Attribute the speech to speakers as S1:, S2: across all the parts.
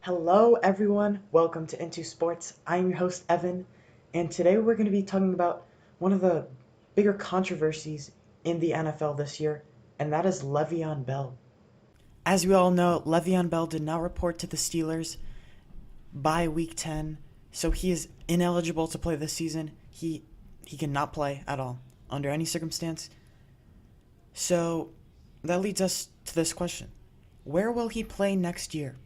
S1: Hello, everyone. Welcome to In2Sports. I'm your host, Evan, and today we're going to be talking about one of the bigger controversies in the NFL this year, and that is Le'Veon Bell. As we all know, Le'Veon Bell did not report to the Steelers by Week 10, so he is ineligible to play this season. He cannot play at all under any circumstance. So that leads us to this question: where will he play next year?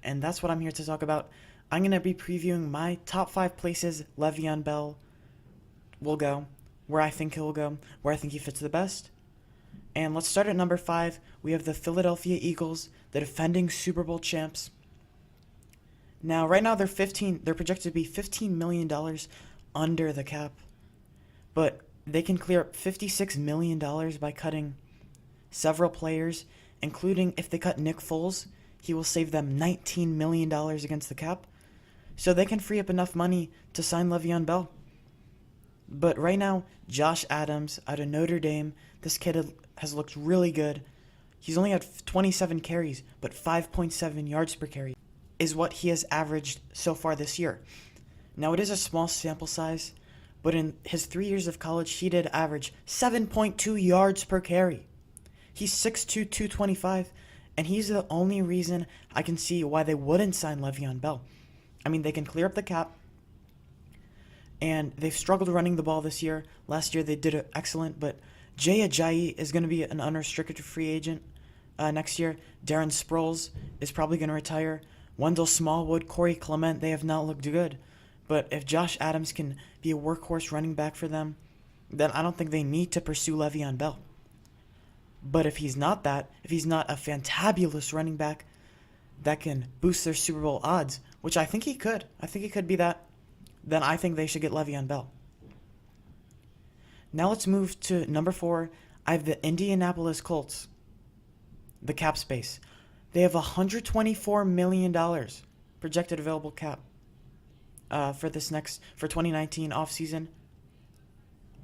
S1: And that's what I'm here to talk about. I'm going to be previewing my top 5 places Le'Veon Bell will go, where I think he'll go, where I think he fits the best. And let's start at number 5. We have the Philadelphia Eagles, the defending Super Bowl champs. Now, right now they're projected to be $15 million under the cap. But they can clear up $56 million by cutting several players, including if they cut Nick Foles, he will save them $19 million against the cap. So they can free up enough money to sign Le'Veon Bell. But right now, Josh Adams out of Notre Dame, this kid has looked really good. He's only had 27 carries, but 5.7 yards per carry is what he has averaged so far this year. Now, it is a small sample size, but in his 3 years of college, he did average 7.2 yards per carry. He's 6'2", 225, and he's the only reason I can see why they wouldn't sign Le'Veon Bell. I mean, they can clear up the cap, and they've struggled running the ball this year. Last year they did it excellent, but Jay Ajayi is going to be an unrestricted free agent next year. Darren Sproles is probably going to retire. Wendell Smallwood, Corey Clement, they have not looked good. But if Josh Adams can be a workhorse running back for them, then I don't think they need to pursue Le'Veon Bell. But if he's not that, if he's not a fantabulous running back that can boost their Super Bowl odds, which I think he could be that, then I think they should get Le'Veon Bell. Now let's move to number 4. I have the Indianapolis Colts, the cap space. They have $124 million projected available cap for 2019 offseason.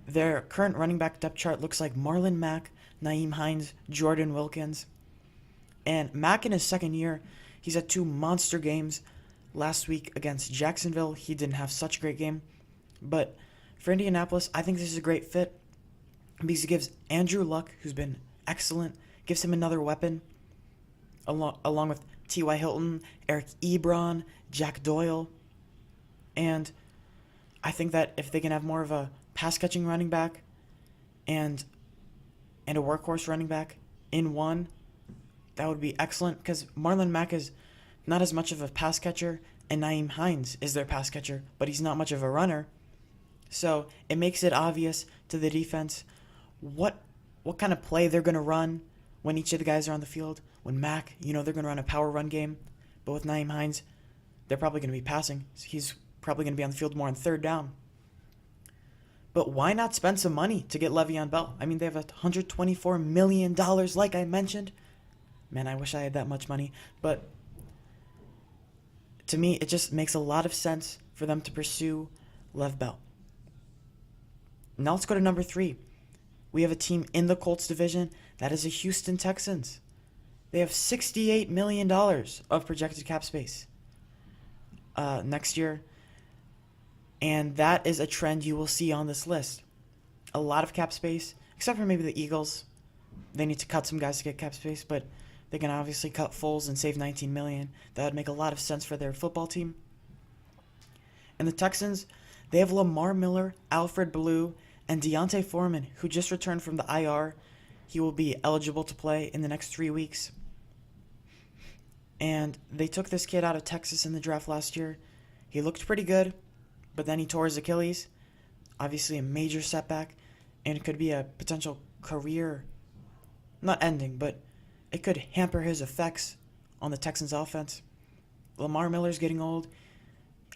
S1: Their current running back depth chart looks like Marlon Mack, Nyheim Hines, Jordan Wilkins. And Mack in his second year, he's had 2 monster games. Last week against Jacksonville, he didn't have such a great game. But for Indianapolis, I think this is a great fit because it gives Andrew Luck, who's been excellent, gives him another weapon, along with T.Y. Hilton, Eric Ebron, Jack Doyle. And I think that if they can have more of a pass-catching running back and a workhorse running back in one, that would be excellent because Marlon Mack is not as much of a pass catcher, and Nyheim Hines is their pass catcher, but he's not much of a runner. So it makes it obvious to the defense what kind of play they're going to run when each of the guys are on the field. When Mack, they're going to run a power run game, but with Nyheim Hines, they're probably going to be passing. So he's probably going to be on the field more on third down. But why not spend some money to get Le'Veon Bell? I mean, they have $124 million, like I mentioned. Man, I wish I had that much money. But to me, it just makes a lot of sense for them to pursue Lev Bell. Now let's go to number 3. We have a team in the Colts division. That is the Houston Texans. They have $68 million of projected cap space next year. And that is a trend you will see on this list. A lot of cap space, except for maybe the Eagles. They need to cut some guys to get cap space, but they can obviously cut Foles and save $19 million. That would make a lot of sense for their football team. And the Texans, they have Lamar Miller, Alfred Blue, and Deontay Foreman, who just returned from the IR. He will be eligible to play in the next 3 weeks. And they took this kid out of Texas in the draft last year. He looked pretty good, but then he tore his Achilles. Obviously a major setback, and it could be a potential career, not ending, but it could hamper his effects on the Texans offense. Lamar Miller's getting old.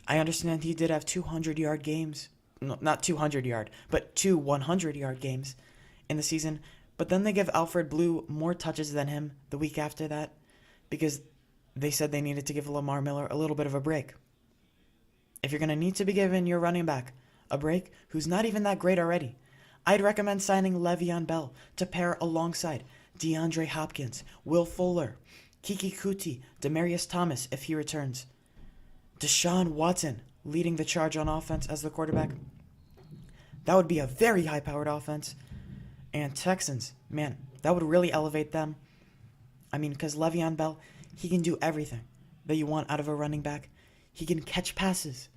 S1: I understand he did have 200-yard games. No, not 200-yard, but 2 100-yard games in the season. But then they give Alfred Blue more touches than him the week after that because they said they needed to give Lamar Miller a little bit of a break. If you're going to need to be giving your running back a break, who's not even that great already, I'd recommend signing Le'Veon Bell to pair alongside DeAndre Hopkins, Will Fuller, Kiki Kuti, Demarius Thomas if he returns, Deshaun Watson leading the charge on offense as the quarterback. That would be a very high-powered offense. And Texans, man, that would really elevate them. I mean, because Le'Veon Bell, he can do everything that you want out of a running back. He can catch passes.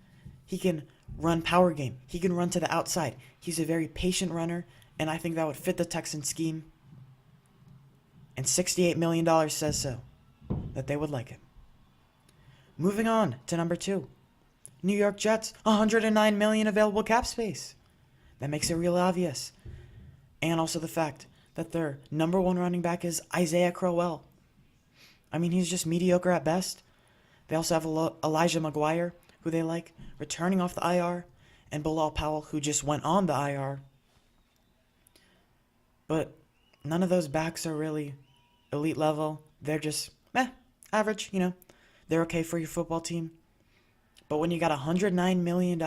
S1: He can run power game. He can run to the outside. He's a very patient runner, and I think that would fit the Texan scheme. And $68 million says so, that they would like it. Moving on to number 2. New York Jets, $109 million available cap space. That makes it real obvious. And also the fact that their number 1 running back is Isaiah Crowell. I mean, he's just mediocre at best. They also have Elijah McGuire, who they like, returning off the IR, and Bilal Powell, who just went on the IR. But none of those backs are really elite level. They're just, average, They're okay for your football team. But when you got $109 million,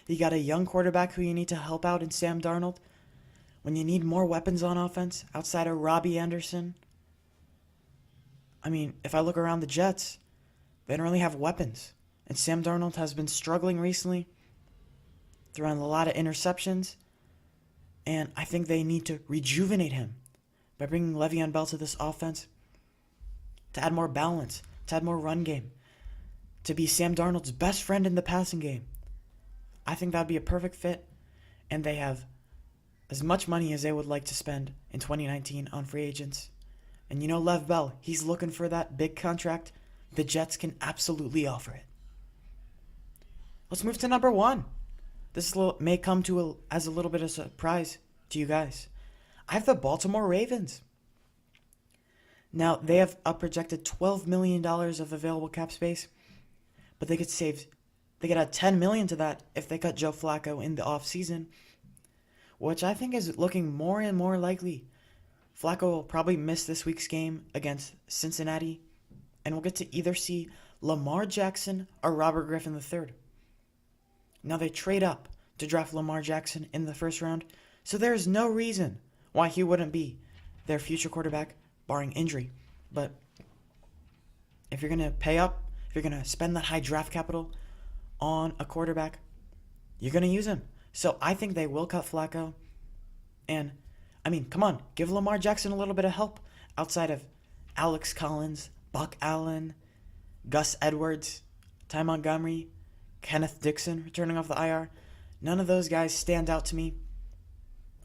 S1: you got a young quarterback who you need to help out in Sam Darnold. When you need more weapons on offense outside of Robbie Anderson. I mean, if I look around the Jets, they don't really have weapons. And Sam Darnold has been struggling recently, throwing a lot of interceptions. And I think they need to rejuvenate him by bringing Le'Veon Bell to this offense to add more balance, to add more run game, to be Sam Darnold's best friend in the passing game. I think that would be a perfect fit, and they have as much money as they would like to spend in 2019 on free agents. And Lev Bell, he's looking for that big contract. The Jets can absolutely offer it. Let's move to number 1. This may come as a little bit of a surprise to you guys. I have the Baltimore Ravens. Now, they have a projected $12 million of available cap space, but they could add $10 million to that if they cut Joe Flacco in the offseason, which I think is looking more and more likely. Flacco will probably miss this week's game against Cincinnati, and we'll get to either see Lamar Jackson or Robert Griffin III. Now, they trade up to draft Lamar Jackson in the first round, so there is no reason why he wouldn't be their future quarterback, barring injury. But if you're going to pay up, if you're going to spend that high draft capital on a quarterback, you're going to use him. So I think they will cut Flacco. And, I mean, come on, give Lamar Jackson a little bit of help outside of Alex Collins, Buck Allen, Gus Edwards, Ty Montgomery, Kenneth Dixon returning off the IR. None of those guys stand out to me.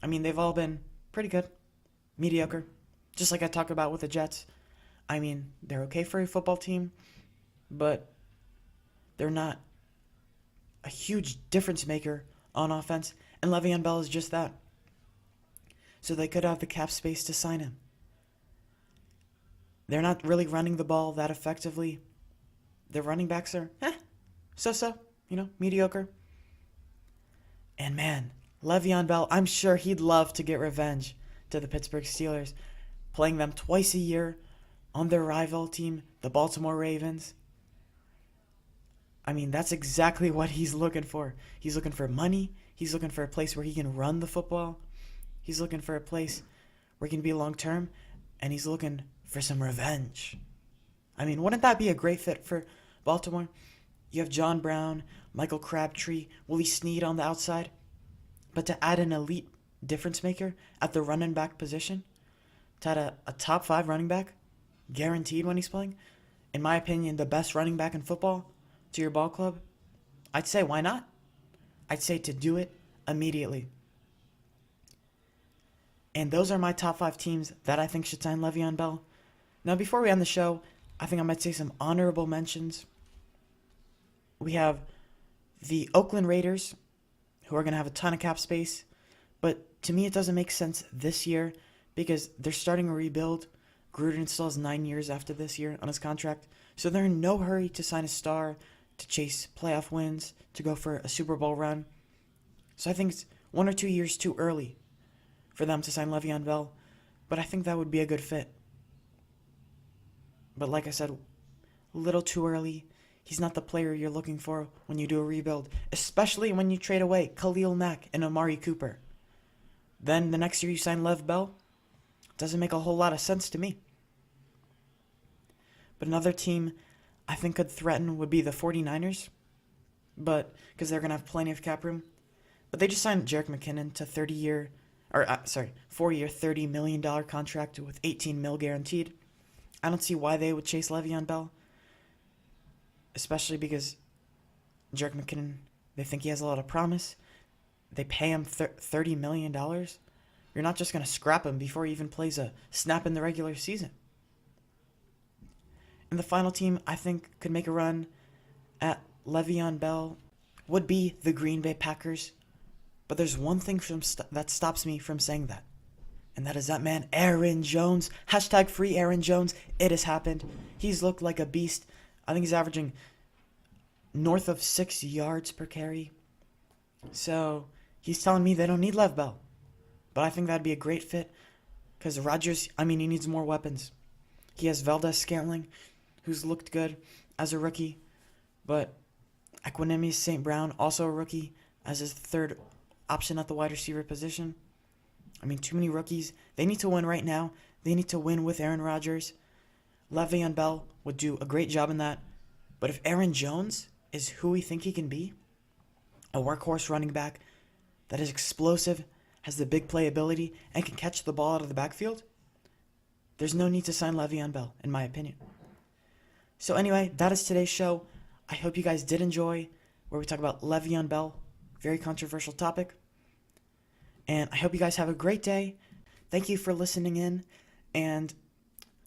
S1: I mean, they've all been pretty good, mediocre, just like I talked about with the Jets. I mean, they're okay for a football team, but they're not a huge difference maker on offense, and Le'Veon Bell is just that. So they could have the cap space to sign him. They're not really running the ball that effectively. Their running backs are, so-so, mediocre. And man, Le'Veon Bell, I'm sure he'd love to get revenge to the Pittsburgh Steelers, playing them twice a year on their rival team, the Baltimore Ravens. I mean, that's exactly what he's looking for. He's looking for money. He's looking for a place where he can run the football. He's looking for a place where he can be long-term, and he's looking for some revenge. I mean, wouldn't that be a great fit for Baltimore? You have John Brown, Michael Crabtree, Willie Snead on the outside, but to add an elite difference maker at the running back position, to add a top 5 running back, guaranteed when he's playing, in my opinion, the best running back in football to your ball club, I'd say why not? I'd say to do it immediately. And those are my top 5 teams that I think should sign Le'Veon Bell. Now, before we end the show, I think I might say some honorable mentions. We have the Oakland Raiders, who are going to have a ton of cap space. But to me, it doesn't make sense this year because they're starting a rebuild. Gruden still has 9 years after this year on his contract. So they're in no hurry to sign a star, to chase playoff wins, to go for a Super Bowl run. So I think it's 1 or 2 years too early for them to sign Le'Veon Bell. But I think that would be a good fit. But like I said, a little too early. He's not the player you're looking for when you do a rebuild, especially when you trade away Khalil Mack and Amari Cooper. Then the next year you sign Lev Bell. Doesn't make a whole lot of sense to me. But another team I think could threaten would be the 49ers, but because they're going to have plenty of cap room. But they just signed Jerick McKinnon to 4-year, $30 million contract with $18 million guaranteed. I don't see why they would chase Le'Veon Bell, especially because Jerick McKinnon, they think he has a lot of promise. They pay him $30 million. You're not just going to scrap him before he even plays a snap in the regular season. And the final team I think could make a run at Le'Veon Bell would be the Green Bay Packers. But there's one thing that stops me from saying that. And that is that man, Aaron Jones. Hashtag free Aaron Jones. It has happened. He's looked like a beast. I think he's averaging north of 6 yards per carry. So he's telling me they don't need Lev Bell. But I think that'd be a great fit. Because Rodgers, he needs more weapons. He has Valdez-Scantling, who's looked good as a rookie. But Equanimeous St. Brown, also a rookie, as his third option at the wide receiver position. Too many rookies. They need to win right now. They need to win with Aaron Rodgers. Le'Veon Bell would do a great job in that. But if Aaron Jones is who we think he can be, a workhorse running back that is explosive, has the big playability, and can catch the ball out of the backfield, there's no need to sign Le'Veon Bell, in my opinion. So anyway, that is today's show. I hope you guys did enjoy where we talk about Le'Veon Bell. Very controversial topic. And I hope you guys have a great day. Thank you for listening in. And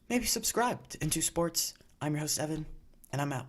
S1: maybe subscribe to In2Sports. I'm your host, Evan, and I'm out.